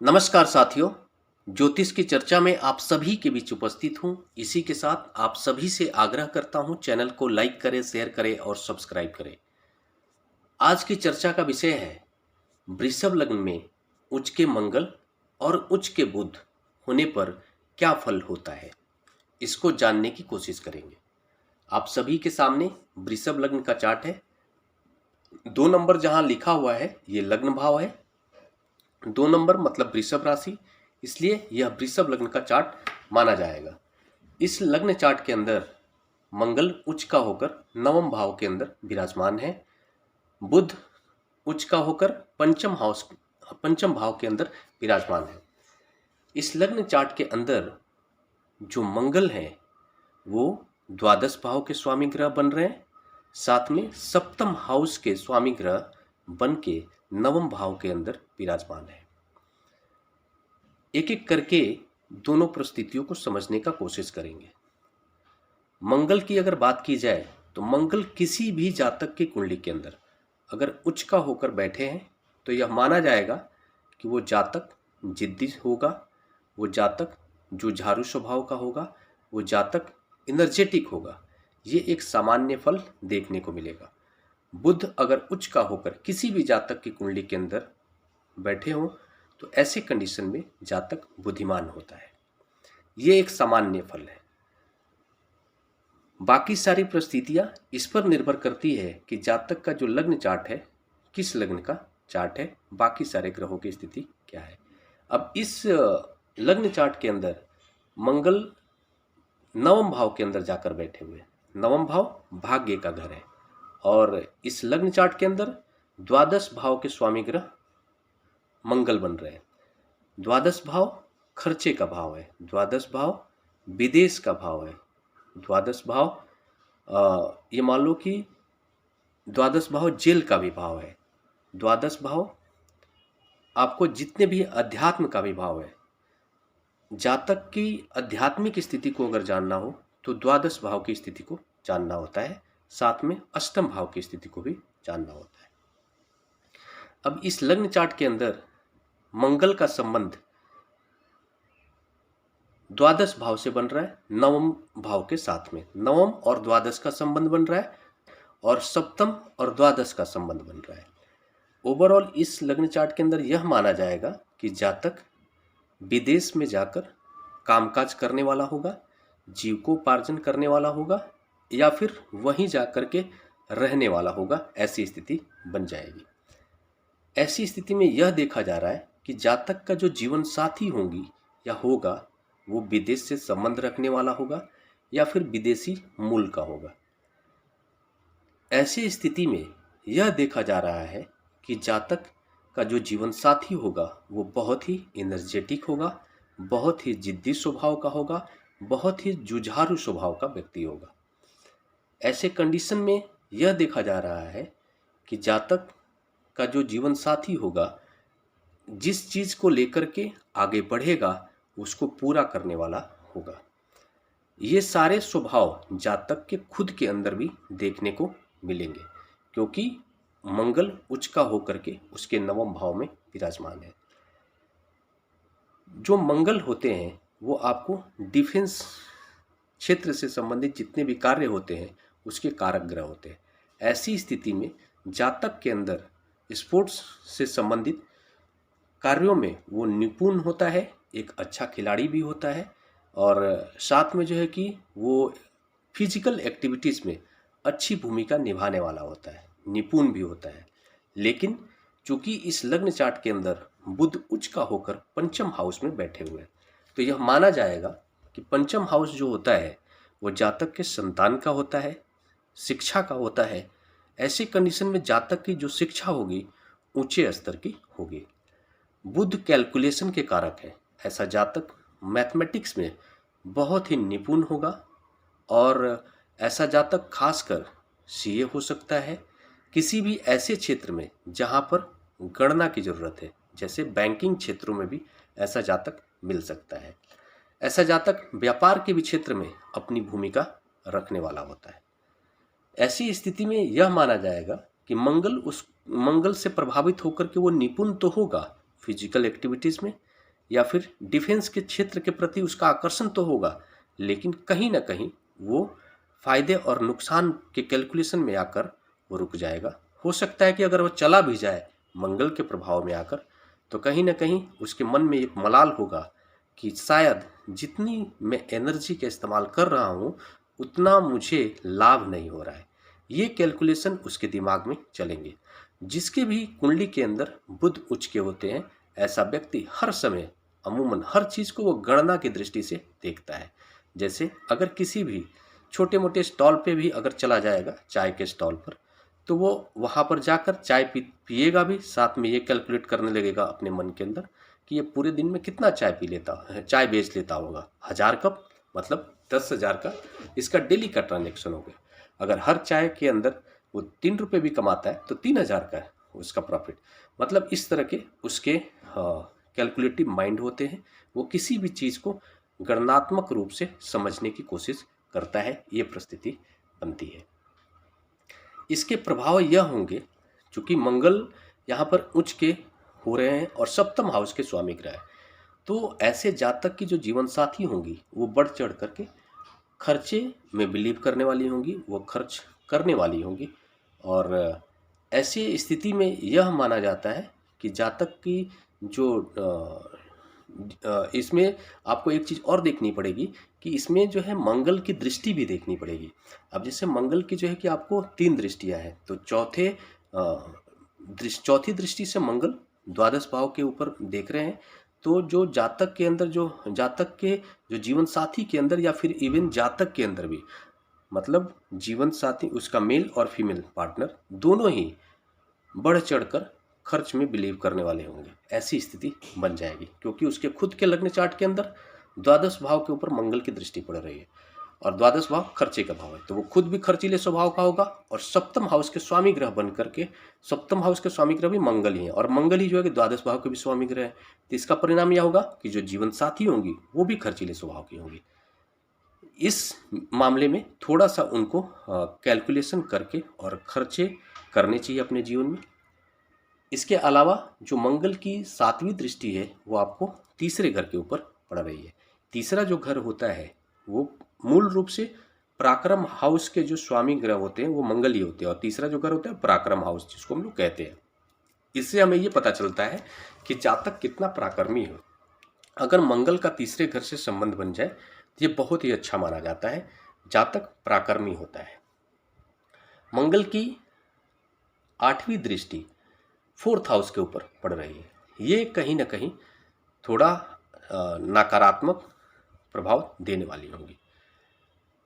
नमस्कार साथियों, ज्योतिष की चर्चा में आप सभी के बीच उपस्थित हूं। इसी के साथ आप सभी से आग्रह करता हूं, चैनल को लाइक करें, शेयर करें और सब्सक्राइब करें। आज की चर्चा का विषय है वृषभ लग्न में उच्च के मंगल और उच्च के बुध होने पर क्या फल होता है, इसको जानने की कोशिश करेंगे। आप सभी के सामने वृषभ लग्न का चार्ट है। 2 नंबर जहां लिखा हुआ है ये लग्न भाव है। 2 नंबर मतलब वृषभ राशि, इसलिए यह वृषभ लग्न का चार्ट माना जाएगा। इस लग्न चार्ट के अंदर मंगल उच्च का होकर नवम भाव के अंदर विराजमान है। बुध उच्च का होकर पंचम भाव के अंदर विराजमान है। इस लग्न चार्ट के अंदर जो मंगल है वो द्वादश भाव के स्वामी ग्रह बन रहे हैं, साथ में सप्तम हाउस के स्वामी ग्रह बन के नवम भाव के अंदर विराजमान है। एक एक करके दोनों परिस्थितियों को समझने का कोशिश करेंगे। मंगल की अगर बात की जाए तो मंगल किसी भी जातक की कुंडली के अंदर अगर उच्च का होकर बैठे हैं तो यह माना जाएगा कि वो जातक जिद्दी होगा, वो जातक जुझारू स्वभाव का होगा, वो जातक एनर्जेटिक होगा। ये एक सामान्य फल देखने को मिलेगा। बुध अगर उच्च का होकर किसी भी जातक की कुंडली के अंदर बैठे हों तो ऐसे कंडीशन में जातक बुद्धिमान होता है। ये एक सामान्य फल है। बाकी सारी परिस्थितियां इस पर निर्भर करती है कि जातक का जो लग्न चार्ट है किस लग्न का चार्ट है, बाकी सारे ग्रहों की स्थिति क्या है। अब इस लग्न चार्ट के अंदर मंगल नवम भाव के अंदर जाकर बैठे हुए, नवम भाव भाग्य का घर है और इस लग्न चार्ट के अंदर द्वादश भाव के स्वामी ग्रह मंगल बन रहे हैं। द्वादश भाव खर्चे का भाव है, द्वादश भाव विदेश का भाव है, द्वादश भाव ये मान लो कि द्वादश भाव जेल का भी भाव है, द्वादश भाव आपको जितने भी अध्यात्म का भी भाव है। जातक की आध्यात्मिक स्थिति को अगर जानना हो तो द्वादश भाव की स्थिति को जानना होता है, साथ में अष्टम भाव की स्थिति को भी जानना होता है। अब इस लग्न चार्ट के अंदर मंगल का संबंध द्वादश भाव से बन रहा है, नवम भाव के साथ में नवम और द्वादश का संबंध बन रहा है और सप्तम और द्वादश का संबंध बन रहा है। ओवरऑल इस लग्न चार्ट के अंदर यह माना जाएगा कि जातक विदेश में जाकर कामकाज करने वाला होगा, जीविकोपार्जन करने वाला होगा या फिर वहीं जाकर के रहने वाला होगा, ऐसी स्थिति बन जाएगी। ऐसी स्थिति में यह देखा जा रहा है कि जातक का जो जीवन साथी होंगी या होगा वो विदेश से संबंध रखने वाला होगा या फिर विदेशी मूल का होगा। ऐसी स्थिति में यह देखा जा रहा है कि जातक का जो जीवन साथी होगा वो बहुत ही एनर्जेटिक होगा, बहुत ही जिद्दी स्वभाव का होगा, बहुत ही जुझारू स्वभाव का व्यक्ति होगा। ऐसे कंडीशन में यह देखा जा रहा है कि जातक का जो जीवन साथी होगा जिस चीज को लेकर के आगे बढ़ेगा उसको पूरा करने वाला होगा। ये सारे स्वभाव जातक के खुद के अंदर भी देखने को मिलेंगे क्योंकि मंगल उच्च का होकर के उसके नवम भाव में विराजमान है। जो मंगल होते हैं वो आपको डिफेंस क्षेत्र से संबंधित जितने भी कार्य होते हैं उसके कारक ग्रह होते हैं। ऐसी स्थिति में जातक के अंदर स्पोर्ट्स से संबंधित कार्यों में वो निपुण होता है, एक अच्छा खिलाड़ी भी होता है और साथ में जो है कि वो फिजिकल एक्टिविटीज़ में अच्छी भूमिका निभाने वाला होता है, निपुण भी होता है। लेकिन चूंकि इस लग्न चार्ट के अंदर बुध उच्च का होकर पंचम हाउस में बैठे हुए हैं तो यह माना जाएगा कि पंचम हाउस जो होता है वो जातक के संतान का होता है, शिक्षा का होता है। ऐसी कंडीशन में जातक की जो शिक्षा होगी ऊंचे स्तर की होगी। बुध कैलकुलेशन के कारक है, ऐसा जातक मैथमेटिक्स में बहुत ही निपुण होगा और ऐसा जातक खासकर सीए हो सकता है, किसी भी ऐसे क्षेत्र में जहां पर गणना की ज़रूरत है, जैसे बैंकिंग क्षेत्रों में भी ऐसा जातक मिल सकता है। ऐसा जातक व्यापार के भी क्षेत्र में अपनी भूमिका रखने वाला होता है। ऐसी स्थिति में यह माना जाएगा कि मंगल से प्रभावित होकर के वो निपुण तो होगा फिजिकल एक्टिविटीज़ में, या फिर डिफेंस के क्षेत्र के प्रति उसका आकर्षण तो होगा, लेकिन कहीं ना कहीं वो फायदे और नुकसान के कैलकुलेशन में आकर वो रुक जाएगा। हो सकता है कि अगर वो चला भी जाए मंगल के प्रभाव में आकर, तो कहीं ना कहीं उसके मन में एक मलाल होगा कि शायद जितनी मैं एनर्जी का इस्तेमाल कर रहा हूँ उतना मुझे लाभ नहीं हो रहा है। ये कैलकुलेशन उसके दिमाग में चलेंगे। जिसके भी कुंडली के अंदर बुध उच्च के होते हैं, ऐसा व्यक्ति हर समय अमूमन हर चीज़ को वो गणना की दृष्टि से देखता है। जैसे अगर किसी भी छोटे मोटे स्टॉल पे भी अगर चला जाएगा, चाय के स्टॉल पर, तो वो वहाँ पर जाकर चाय पिएगा भी, साथ में ये कैलकुलेट करने लगेगा अपने मन के अंदर कि ये पूरे दिन में कितना चाय पी लेता है, चाय बेच लेता होगा। 1000 कप मतलब 10,000 का इसका डेली का ट्रांजेक्शन हो गया। अगर हर चाय के अंदर वो 3 रुपये भी कमाता है तो 3000 का है उसका प्रॉफिट। मतलब इस तरह के उसके कैलकुलेटिव माइंड होते हैं। वो किसी भी चीज़ को गणनात्मक रूप से समझने की कोशिश करता है, ये परिस्थिति बनती है। इसके प्रभाव यह होंगे, चूंकि मंगल यहाँ पर उच्च के हो रहे हैं और सप्तम हाउस के स्वामी ग्रह है, तो ऐसे जातक की जो जीवन साथी होंगी वो बढ़ चढ़ करके खर्चे में बिलीव करने वाली होंगी, वो खर्च करने वाली होंगी। और ऐसी स्थिति में यह माना जाता है कि जातक की जो इसमें आपको एक चीज़ और देखनी पड़ेगी कि इसमें जो है मंगल की दृष्टि भी देखनी पड़ेगी। अब जैसे मंगल की जो है कि आपको 3 दृष्टियां हैं, तो चौथी दृष्टि से मंगल द्वादश भाव के ऊपर देख रहे हैं। तो जो जातक के अंदर जातक के जो जीवन साथी के अंदर या फिर इवन जातक के अंदर भी, मतलब जीवन साथी उसका मेल और फीमेल पार्टनर दोनों ही बढ़ चढ़कर खर्च में बिलीव करने वाले होंगे। ऐसी स्थिति बन जाएगी क्योंकि उसके खुद के लग्न चार्ट के अंदर द्वादश भाव के ऊपर मंगल की दृष्टि पड़ रही है और द्वादश भाव खर्चे का भाव है, तो वो खुद भी खर्चीले स्वभाव का होगा। और सप्तम हाउस के स्वामी ग्रह बन करके, सप्तम हाउस के स्वामी ग्रह भी मंगल ही है और मंगल ही जो है कि द्वादश भाव के भी स्वामी ग्रह है। तो इसका परिणाम यह होगा कि जो जीवन साथी होंगी वो भी खर्चीले स्वभाव की होंगी। इस मामले में थोड़ा सा उनको कैलकुलेशन करके और खर्चे करने चाहिए अपने जीवन में। इसके अलावा जो मंगल की 7वीं दृष्टि है वो आपको तीसरे घर के ऊपर पड़ रही है। तीसरा जो घर होता है वो मूल रूप से पराक्रम हाउस के जो स्वामी ग्रह होते हैं वो मंगल ही होते हैं और तीसरा जो घर होता है पराक्रम हाउस जिसको हम लोग कहते हैं। इससे हमें ये पता चलता है कि जातक कितना पराक्रमी हो। अगर मंगल का तीसरे घर से संबंध बन जाए तो ये बहुत ही अच्छा माना जाता है, जातक पराक्रमी होता है। मंगल की 8वीं दृष्टि 4th हाउस के ऊपर पड़ रही है। ये कहीं ना कहीं थोड़ा नकारात्मक प्रभाव देने वाली होंगी।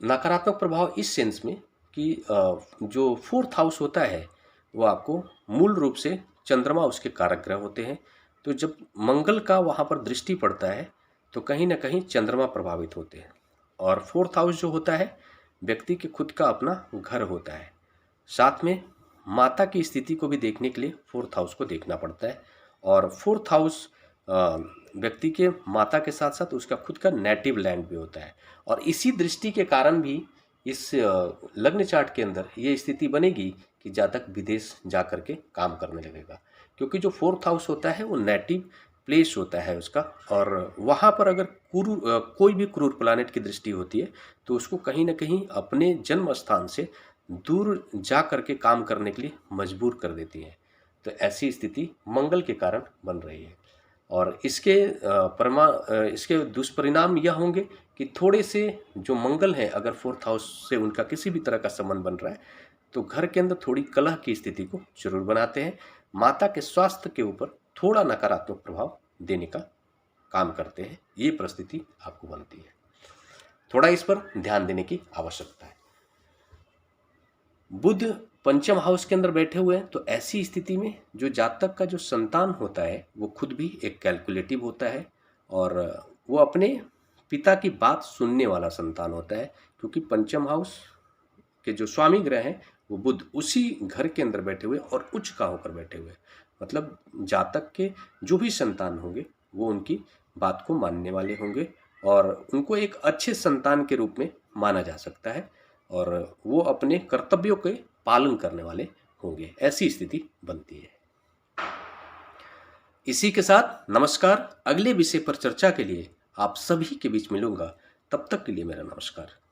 नकारात्मक प्रभाव इस सेंस में कि जो 4th हाउस होता है वो आपको मूल रूप से चंद्रमा उसके कारक ग्रह होते हैं। तो जब मंगल का वहाँ पर दृष्टि पड़ता है तो कहीं ना कहीं चंद्रमा प्रभावित होते हैं। और 4th हाउस जो होता है व्यक्ति के खुद का अपना घर होता है। साथ में माता की स्थिति को भी देखने के लिए 4th हाउस को देखना पड़ता है। और 4th हाउस व्यक्ति के माता के साथ साथ उसका खुद का नेटिव लैंड भी होता है। और इसी दृष्टि के कारण भी इस लग्न चार्ट के अंदर ये स्थिति बनेगी कि जातक विदेश जा कर के काम करने लगेगा, क्योंकि जो 4th हाउस होता है वो नेटिव प्लेस होता है उसका। और वहाँ पर अगर कोई भी क्रूर प्लानेट की दृष्टि होती है तो उसको कहीं ना कहीं अपने जन्म स्थान से दूर जा करके काम करने के लिए मजबूर कर देती है। तो ऐसी स्थिति मंगल के कारण बन रही है। और इसके दुष्परिणाम यह होंगे कि थोड़े से जो मंगल है अगर 4th हाउस से उनका किसी भी तरह का संबंध बन रहा है तो घर के अंदर थोड़ी कलह की स्थिति को जरूर बनाते हैं। माता के स्वास्थ्य के ऊपर थोड़ा नकारात्मक प्रभाव देने का काम करते हैं। ये परिस्थिति आपको बनती है, थोड़ा इस पर ध्यान देने की आवश्यकता है। बुध पंचम हाउस के अंदर बैठे हुए हैं तो ऐसी स्थिति में जो जातक का जो संतान होता है वो खुद भी एक कैलकुलेटिव होता है और वो अपने पिता की बात सुनने वाला संतान होता है, क्योंकि पंचम हाउस के जो स्वामी ग्रह हैं वो बुध उसी घर के अंदर बैठे हुए और उच्च का होकर बैठे हुए। मतलब जातक के जो भी संतान होंगे वो उनकी बात को मानने वाले होंगे और उनको एक अच्छे संतान के रूप में माना जा सकता है और वो अपने कर्तव्यों के पालन करने वाले होंगे। ऐसी स्थिति बनती है। इसी के साथ नमस्कार। अगले विषय पर चर्चा के लिए आप सभी के बीच मिलूंगा। तब तक के लिए मेरा नमस्कार।